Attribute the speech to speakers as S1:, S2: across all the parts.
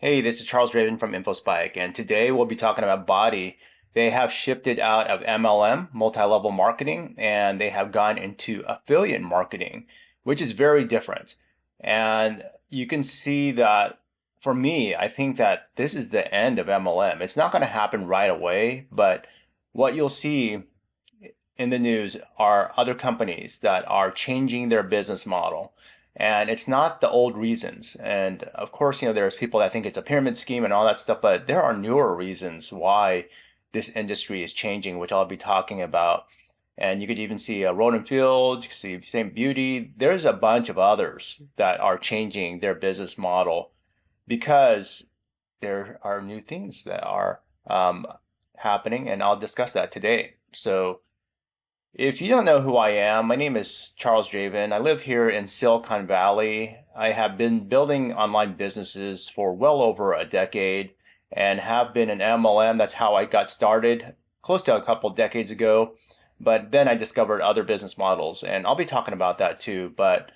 S1: Hey, this is Charles Draven from InfoSpike, and today we'll be talking about BODI. They have shifted out of MLM, multi-level marketing, and they have gone into affiliate marketing, which is very different. And you can see that for me, I think that this is the end of MLM. It's not going to happen right away, but what you'll see in the news are other companies that are changing their business model. And it's not the old reasons. And of course, there's people that think it's a pyramid scheme and all that stuff, but there are newer reasons why this industry is changing, which I'll be talking about. And you could even see Road and Field, you can see Same Beauty. There's a bunch of others that are changing their business model because there are new things that are happening, and I'll discuss that today. So if you don't know who I am, my name is Charles Draven. I live here in Silicon Valley. I have been building online businesses for well over a decade and have been an MLM. That's how I got started close to a couple decades ago. But then I discovered other business models, and I'll be talking about that too. But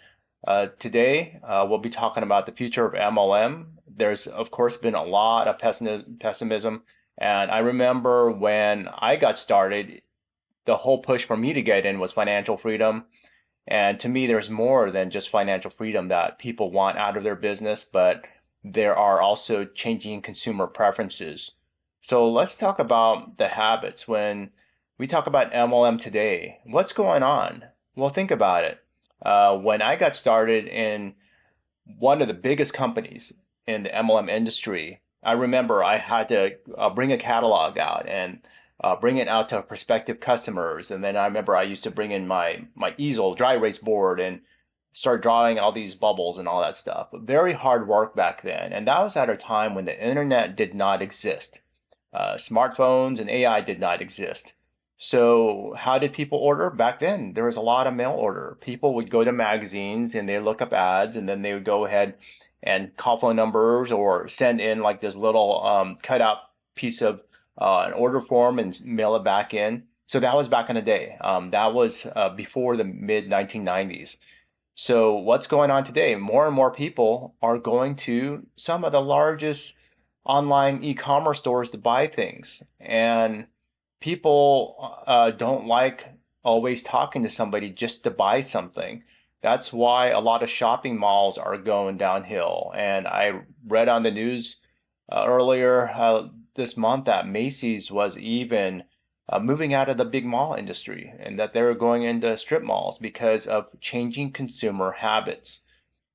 S1: today, we'll be talking about the future of MLM. There's, of course, been a lot of pessimism. And I remember when I got started, the whole push for me to get in was financial freedom. And to me, there's more than just financial freedom that people want out of their business, but there are also changing consumer preferences. So let's talk about the habits. When we talk about MLM today, what's going on? Well, think about it. When I got started in one of the biggest companies in the MLM industry, I remember I had to bring a catalog out and bring it out to prospective customers. And then I remember I used to bring in my easel, dry erase board, and start drawing all these bubbles and all that stuff. Very hard work back then. And that was at a time when the internet did not exist. Smartphones and AI did not exist. So how did people order back then? There was a lot of mail order. People would go to magazines and they look up ads, and then they would go ahead and call phone numbers or send in like this little cutout piece of an order form and mail it back in. So that was back in the day. That was before the mid 1990s. So what's going on today? More and more people are going to some of the largest online e-commerce stores to buy things. And people don't like always talking to somebody just to buy something. That's why a lot of shopping malls are going downhill. And I read on the news earlier this month that Macy's was even moving out of the big mall industry, and that they were going into strip malls because of changing consumer habits.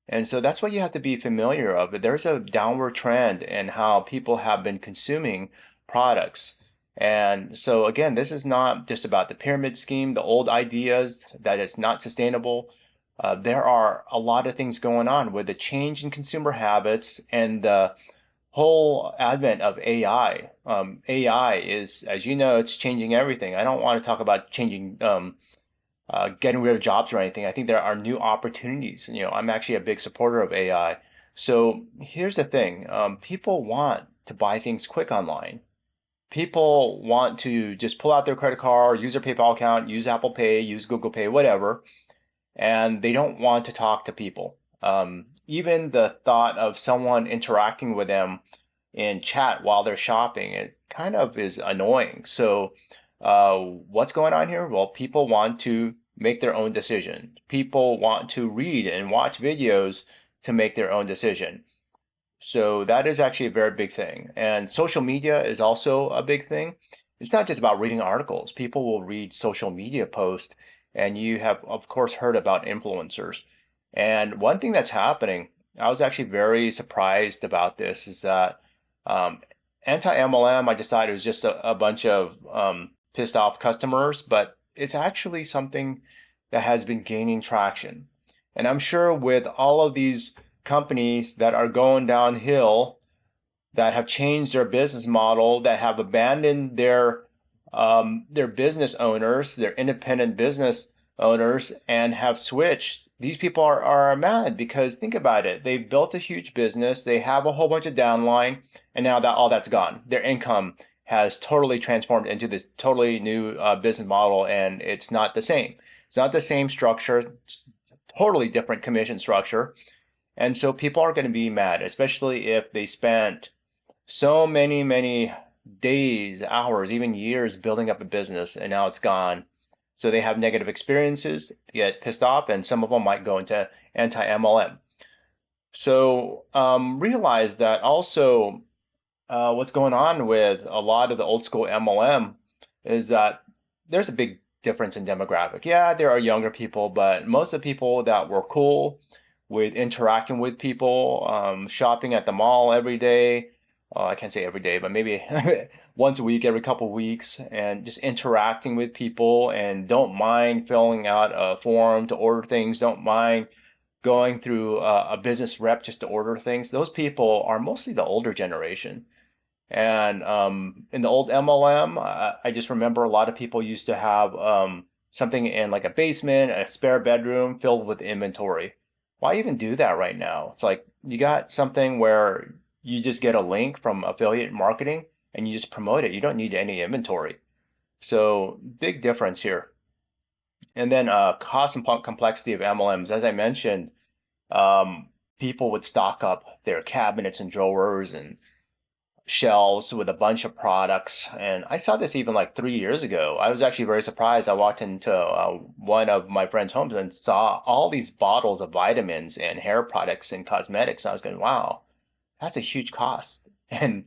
S1: And so that's what you have to be familiar of. There's a downward trend in how people have been consuming products. And so again, this is not just about the pyramid scheme, the old ideas that it's not sustainable. There are a lot of things going on with the change in consumer habits and the whole advent of AI. AI is, as you know, it's changing everything. I don't want to talk about changing, getting rid of jobs or anything. I think there are new opportunities. I'm actually a big supporter of AI. So here's the thing: people want to buy things quick online. People want to just pull out their credit card, use their PayPal account, use Apple Pay, use Google Pay, whatever, and they don't want to talk to people. Even the thought of someone interacting with them in chat while they're shopping, it kind of is annoying. So, what's going on here? Well, people want to make their own decision. People want to read and watch videos to make their own decision. So that is actually a very big thing. And social media is also a big thing. It's not just about reading articles. People will read social media posts, and you have, of course, heard about influencers. And one thing that's happening, I was actually very surprised about this, is that anti-MLM, I just thought it was just a bunch of pissed off customers, but it's actually something that has been gaining traction. And I'm sure with all of these companies that are going downhill, that have changed their business model, that have abandoned their business owners, their independent business owners, and have switched. These people are mad because think about it. They've built a huge business. They have a whole bunch of downline, and now that all that's gone. Their income has totally transformed into this totally new business model, and it's not the same. It's not the same structure. It's totally different commission structure. And so people are going to be mad, especially if they spent so many days, hours, even years building up a business and now it's gone. So they have negative experiences, get pissed off, and some of them might go into anti-MLM. So realize that also what's going on with a lot of the old school MLM is that there's a big difference in demographic. Yeah, there are younger people, but most of the people that were cool with interacting with people, shopping at the mall every day, I can't say every day, but maybe once a week, every couple of weeks, and just interacting with people and don't mind filling out a form to order things, don't mind going through a business rep just to order things. Those people are mostly the older generation. And in the old MLM, I just remember a lot of people used to have something in like a basement, a spare bedroom filled with inventory. Why even do that right now? It's like you got something where you just get a link from affiliate marketing and you just promote it. You don't need any inventory. So big difference here. And then cost and complexity of MLMs. As I mentioned, um, people would stock up their cabinets and drawers and shelves with a bunch of products. And I saw this even like 3 years ago. I was actually very surprised. I walked into one of my friend's homes and saw all these bottles of vitamins and hair products and cosmetics. And I was going, wow, that's a huge cost. And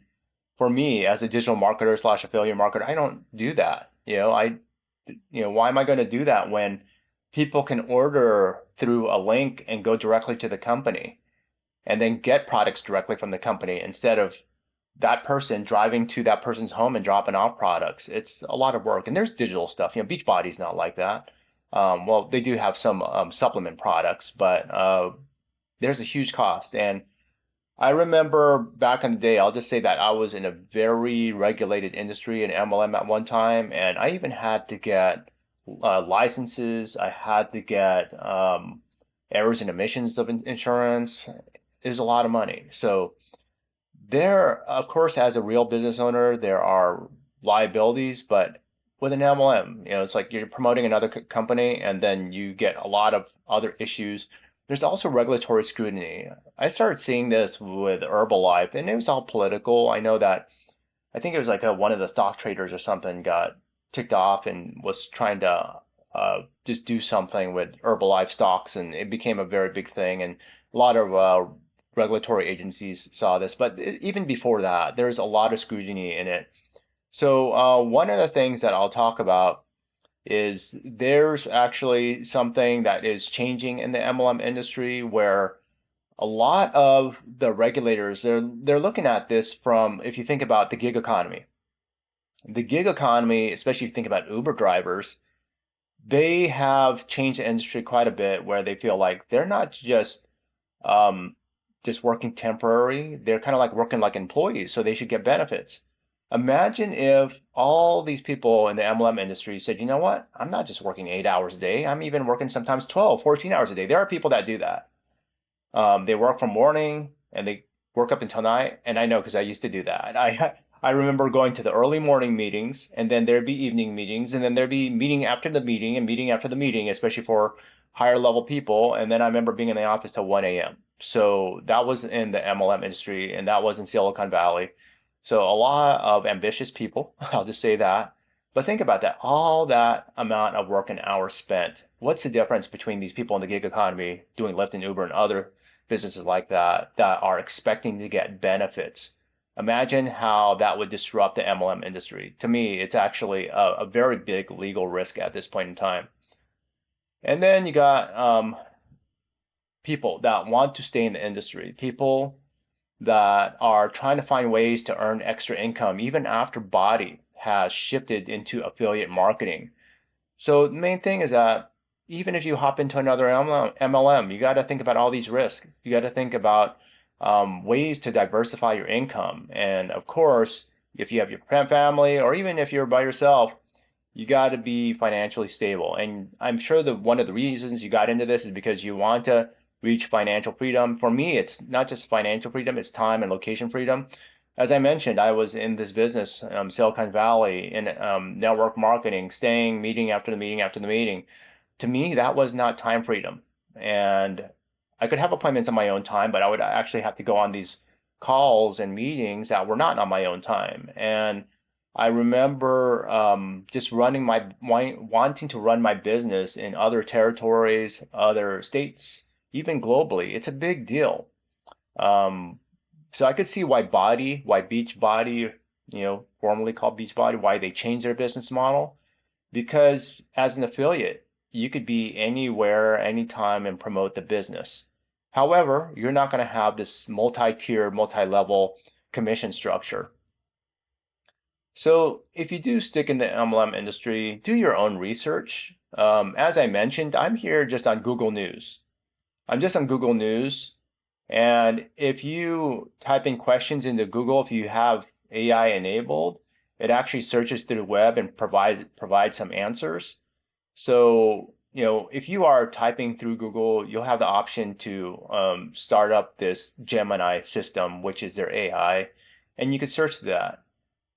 S1: for me, as a digital marketer slash affiliate marketer, I don't do that. Why am I going to do that when people can order through a link and go directly to the company and then get products directly from the company instead of that person driving to that person's home and dropping off products? It's a lot of work. And there's digital stuff. Beachbody's not like that. Well, they do have some supplement products, but there's a huge cost. And I remember back in the day, I'll just say that I was in a very regulated industry in MLM at one time, and I even had to get licenses. I had to get errors and omissions of insurance. It was a lot of money. So there, of course, as a real business owner, there are liabilities, but with an MLM, it's like you're promoting another company and then you get a lot of other issues. There's also regulatory scrutiny. I started seeing this with Herbalife, and it was all political. I know that I think it was like one of the stock traders or something got ticked off and was trying to just do something with Herbalife stocks, and it became a very big thing. And a lot of regulatory agencies saw this, but even before that, there's a lot of scrutiny in it. So one of the things that I'll talk about is there's actually something that is changing in the MLM industry where a lot of the regulators they're looking at this from, if you think about the gig economy. The gig economy, especially if you think about Uber drivers, they have changed the industry quite a bit where they feel like they're not um, just working temporary. They're kind of like working like employees, so they should get benefits. Imagine if all these people in the MLM industry said, you know what? I'm not just working 8 hours a day. I'm even working sometimes 12, 14 hours a day. There are people that do that. They work from morning and they work up until night. And I know because I used to do that. I remember going to the early morning meetings, and then there'd be evening meetings, and then there'd be meeting after the meeting and meeting after the meeting, especially for higher level people. And then I remember being in the office till 1 a.m. So that was in the MLM industry, and that was in Silicon Valley. So a lot of ambitious people, I'll just say that. But think about that, all that amount of work and hours spent. What's the difference between these people in the gig economy doing Lyft and Uber and other businesses like that that are expecting to get benefits? Imagine how that would disrupt the MLM industry. To me, it's actually a very big legal risk at this point in time. And then you got people that want to stay in the industry, people that are trying to find ways to earn extra income even after BODI has shifted into affiliate marketing. So the main thing is that even if you hop into another MLM, you got to think about all these risks. You got to think about ways to diversify your income. And of course, if you have your family or even if you're by yourself, you got to be financially stable. And I'm sure that one of the reasons you got into this is because you want to reach financial freedom. For me, it's not just financial freedom, it's time and location freedom. As I mentioned, I was in this business, Silicon Valley, in network marketing, staying meeting after the meeting after the meeting. To me, that was not time freedom. And I could have appointments on my own time, but I would actually have to go on these calls and meetings that were not on my own time. And I remember just wanting to run my business in other territories, other states, even globally. It's a big deal. Um, so I could see why Beachbody, formerly called Beachbody, why they changed their business model. Because as an affiliate, you could be anywhere, anytime, and promote the business. However, you're not going to have this multi-tier, multi-level commission structure. So if you do stick in the MLM industry, do your own research. As I mentioned, I'm here just on Google News. I'm just on Google News. And if you type in questions into Google, if you have AI enabled, it actually searches through the web and provides some answers. So, if you are typing through Google, you'll have the option to start up this Gemini system, which is their AI, and you can search that.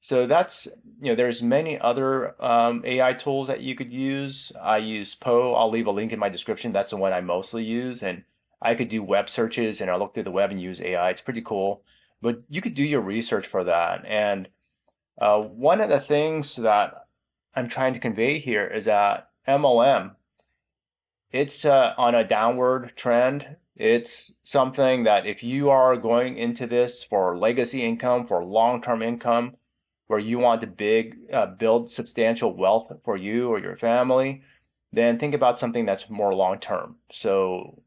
S1: So there's many other AI tools that you could use. I use Poe. I'll leave a link in my description. That's the one I mostly use. And I could do web searches and I look through the web and use AI. It's pretty cool. But you could do your research for that. And one of the things that I'm trying to convey here is that MLM, it's on a downward trend. It's something that if you are going into this for legacy income, for long-term income, where you want to build substantial wealth for you or your family, then think about something that's more long-term. So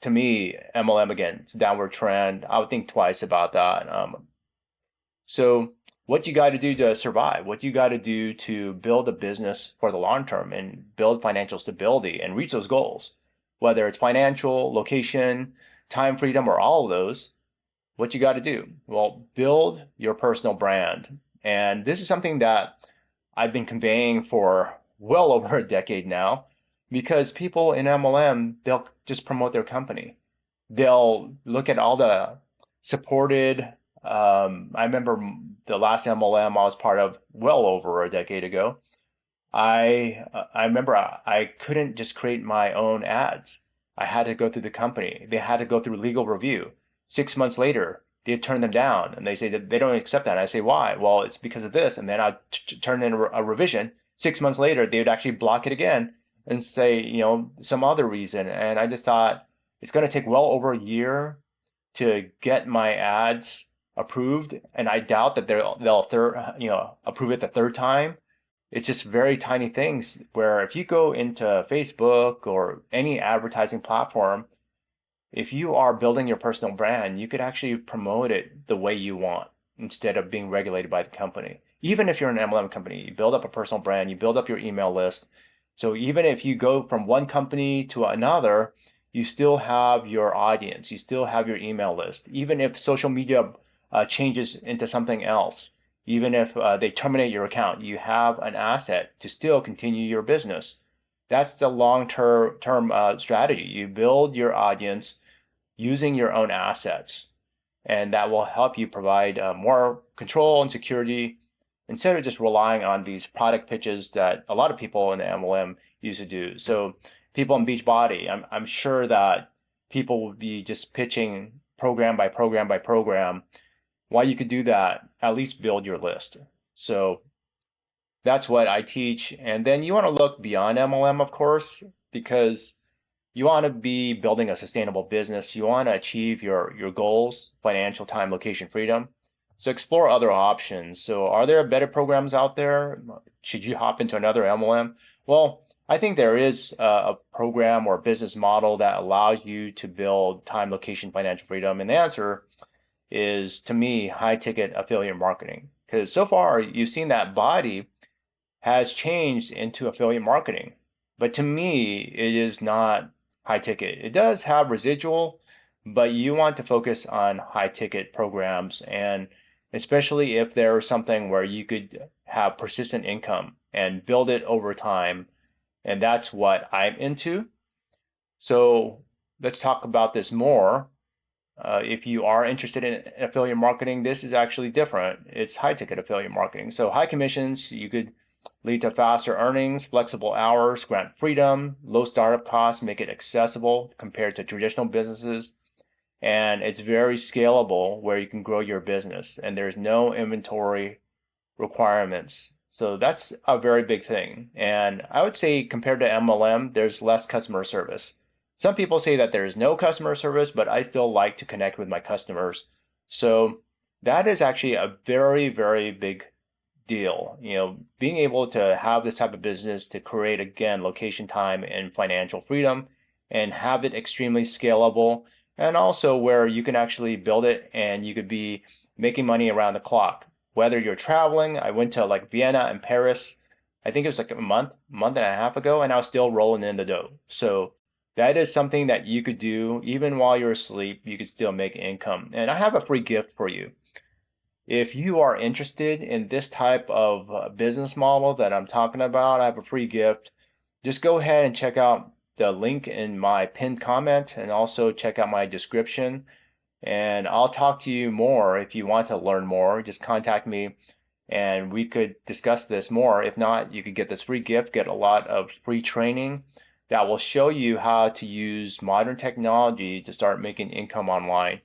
S1: to me, MLM, again, it's a downward trend. I would think twice about that. So what you got to do to survive, what you got to do to build a business for the long term and build financial stability and reach those goals, whether it's financial, location, time freedom, or all of those, what you got to do? Well, build your personal brand. And this is something that I've been conveying for well over a decade now, because people in MLM, they'll just promote their company. They'll look at all the supported, I remember the last MLM I was part of well over a decade ago. I remember I couldn't just create my own ads. I had to go through the company. They had to go through legal review. 6 months later, they'd turn them down and they say that they don't accept that. And I say, why? Well, it's because of this. And then I'd turn in a revision. 6 months later, they would actually block it again and say, some other reason. And I just thought it's going to take well over a year to get my ads approved, and I doubt that they'll approve it the third time. It's just very tiny things where if you go into Facebook or any advertising platform, if you are building your personal brand, you could actually promote it the way you want instead of being regulated by the company. Even if you're an MLM company, you build up a personal brand, you build up your email list. So even if you go from one company to another, you still have your audience, you still have your email list. Even if social media changes into something else, even if they terminate your account, you have an asset to still continue your business. That's the long-term strategy. You build your audience using your own assets, and that will help you provide more control and security instead of just relying on these product pitches that a lot of people in the MLM used to do. So people in Beachbody, I'm sure that people would be just pitching program by program by program. While you could do that, at least build your list. So that's what I teach. And then you want to look beyond MLM, of course, because you want to be building a sustainable business. You want to achieve your goals, financial, time, location, freedom. So explore other options. So are there better programs out there? Should you hop into another MLM? Well, I think there is a program or a business model that allows you to build time, location, financial freedom. And the answer is, to me, high ticket affiliate marketing. Because so far you've seen that BODI has changed into affiliate marketing. But to me, it is not high ticket. It does have residual, but you want to focus on high ticket programs, and especially if there's something where you could have persistent income and build it over time. And that's what I'm into. So let's talk about this more. If you are interested in affiliate marketing, this is actually different. It's high ticket affiliate marketing. So high commissions, you could lead to faster earnings, flexible hours, grant freedom, low startup costs, make it accessible compared to traditional businesses. And it's very scalable where you can grow your business and there's no inventory requirements. So that's a very big thing. And I would say compared to MLM, there's less customer service. Some people say that there's no customer service, but I still like to connect with my customers. So that is actually a very, very big deal. Being able to have this type of business to create, again, location, time, and financial freedom and have it extremely scalable, and also where you can actually build it and you could be making money around the clock. Whether you're traveling, I went to like Vienna and Paris, I think it was like a month and a half ago, and I was still rolling in the dough. So that is something that you could do even while you're asleep. You could still make income. And I have a free gift for you. If you are interested in this type of business model that I'm talking about, I have a free gift. Just go ahead and check out the link in my pinned comment and also check out my description. And I'll talk to you more if you want to learn more. Just contact me and we could discuss this more. If not, you could get this free gift, get a lot of free training that will show you how to use modern technology to start making income online.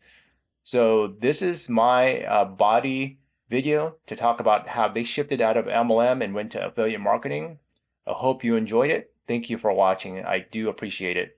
S1: So this is my BODI video to talk about how they shifted out of MLM and went to affiliate marketing. I hope you enjoyed it. Thank you for watching. I do appreciate it.